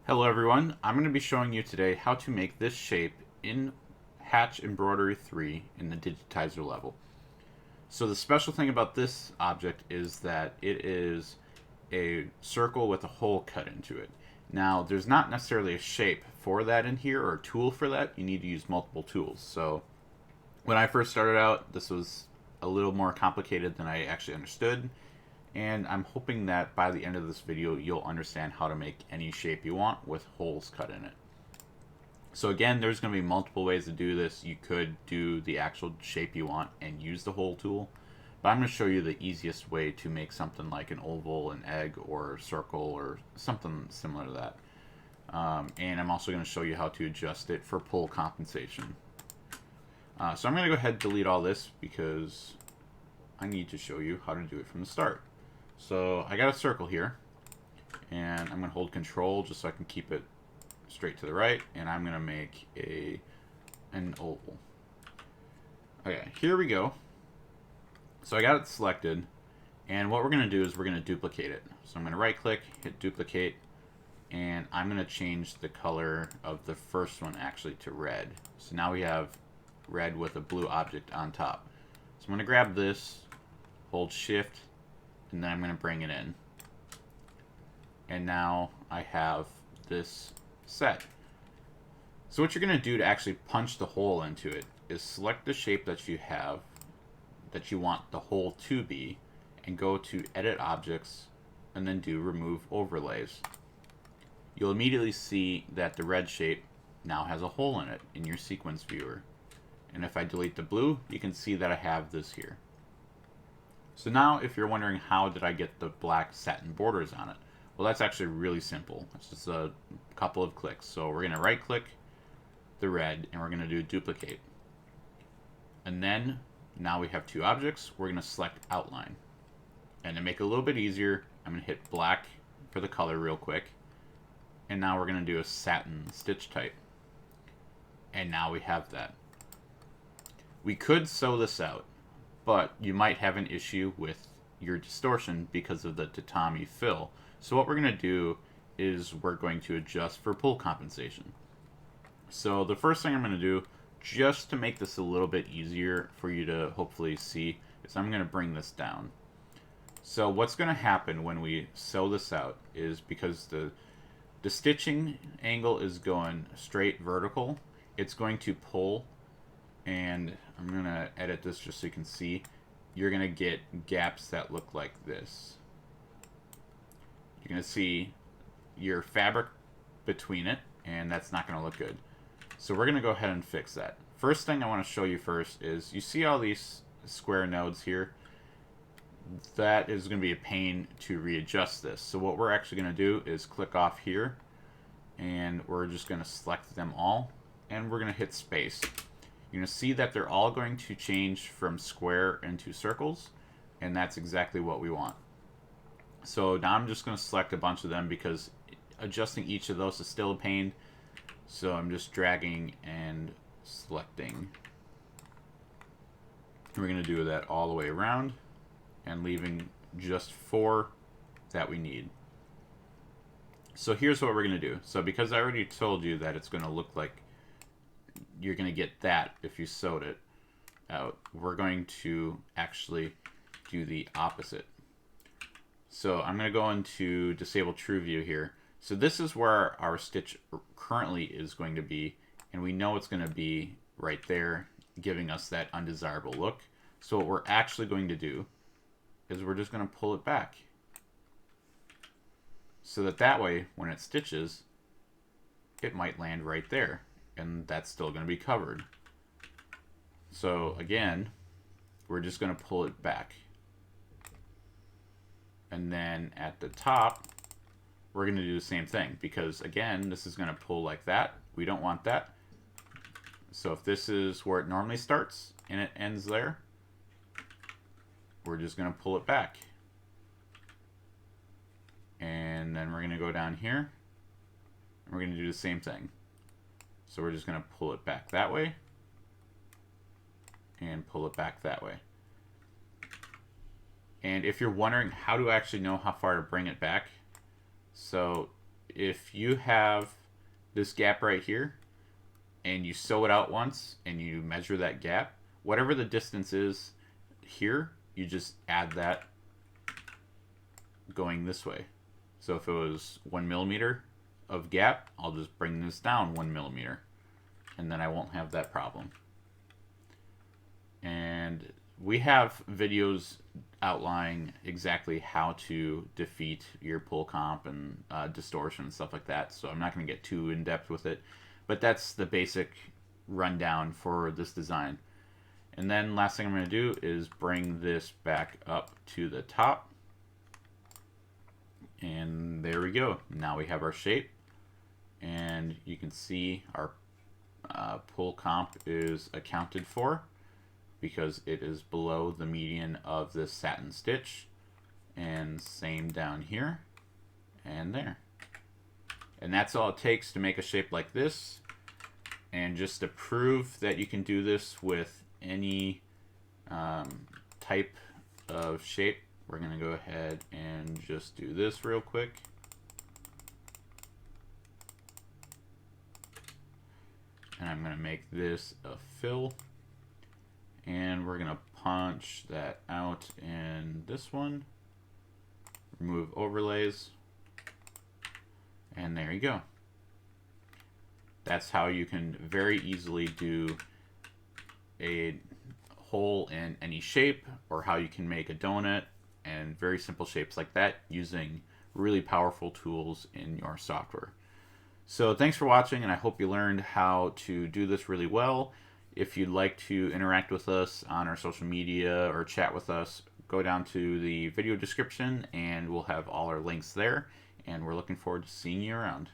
Hello everyone, I'm going to be showing you today how to make this shape in Hatch Embroidery 3 in the digitizer level. So the special thing about this object is that it is a circle with a hole cut into it. Now there's not necessarily a shape for that in here or a tool for that. You need to use multiple tools. So when I first started out, this was a little more complicated than I actually understood, and I'm hoping that by the end of this video you'll understand how to make any shape you want with holes cut in it. So again, there's going to be multiple ways to do this. You could do the actual shape you want and use the hole tool, but I'm going to show you the easiest way to make something like an oval, an egg, or a circle, or something similar to that. And I'm also going to show you how to adjust it for pull compensation. So I'm going to go ahead and delete all this because I need to show you how to do it from the start. So I got a circle here, and I'm going to hold control just so I can keep it straight to the right, and I'm going to make an oval. Okay, here we go. So I got it selected, and what we're going to do is we're going to duplicate it. So I'm going to right click, hit duplicate, and I'm going to change the color of the first one actually to red. So now we have red with a blue object on top. So I'm going to grab this, hold shift, and then I'm going to bring it in. And now I have this set. So what you're going to do to actually punch the hole into it is select the shape that you have, that you want the hole to be, and go to Edit Objects, and then do Remove Overlays. You'll immediately see that the red shape now has a hole in it in your sequence viewer. And if I delete the blue, you can see that I have this here. So now if you're wondering how did I get the black satin borders on it, well, that's actually really simple. It's just a couple of clicks. So we're going to right click the red, and we're going to do duplicate. And then now we have two objects. We're going to select outline. And to make it a little bit easier, I'm going to hit black for the color real quick. And now we're going to do a satin stitch type. And now we have that. We could sew this out, but you might have an issue with your distortion because of the tatami fill. So what we're going to do is we're going to adjust for pull compensation. So the first thing I'm going to do, just to make this a little bit easier for you to hopefully see, is I'm going to bring this down. So what's going to happen when we sew this out is, because the stitching angle is going straight vertical, it's going to pull, and I'm going to edit this just so you can see. You're going to get gaps that look like this. You're going to see your fabric between it, and that's not going to look good. So we're going to go ahead and fix that. First thing I want to show you first is, you see all these square nodes here? That is going to be a pain to readjust this. So what we're actually going to do is click off here, and we're just going to select them all, and we're going to hit space. You're going to see that they're all going to change from square into circles, and that's exactly what we want. So now I'm just going to select a bunch of them because adjusting each of those is still a pain. So I'm just dragging and selecting. We're going to do that all the way around and leaving just 4 that we need. So here's what we're going to do. So because I already told you that it's going to look like you're going to get that if you sewed it out, we're going to actually do the opposite. So I'm going to go into Disable True View here. So this is where our stitch currently is going to be, and we know it's going to be right there, giving us that undesirable look. So what we're actually going to do is we're just going to pull it back, so that way when it stitches, it might land right there, and that's still going to be covered. So again, we're just going to pull it back. And then at the top, we're going to do the same thing, because again, this is going to pull like that. We don't want that. So if this is where it normally starts and it ends there, we're just going to pull it back. And then we're going to go down here, and we're going to do the same thing. So we're just going to pull it back that way and pull it back that way. And if you're wondering how to actually know how far to bring it back, so if you have this gap right here and you sew it out once and you measure that gap, whatever the distance is here, you just add that going this way. So if it was 1 millimeter of gap, I'll just bring this down 1 millimeter, and then I won't have that problem. And we have videos outlining exactly how to defeat your pull comp and distortion and stuff like that, so I'm not going to get too in depth with it, but that's the basic rundown for this design. And then last thing I'm going to do is bring this back up to the top, and there we go. Now we have our shape, and you can see our pull comp is accounted for because it is below the median of this satin stitch, and same down here and there. And that's all it takes to make a shape like this. And just to prove that you can do this with any type of shape, we're going to go ahead and just do this real quick. And I'm going to make this a fill. And we're going to punch that out in this one. Remove overlays. And there you go. That's how you can very easily do a hole in any shape, or how you can make a donut, and very simple shapes like that using really powerful tools in your software. So thanks for watching, and I hope you learned how to do this really well. If you'd like to interact with us on our social media or chat with us, go down to the video description and we'll have all our links there, and we're looking forward to seeing you around.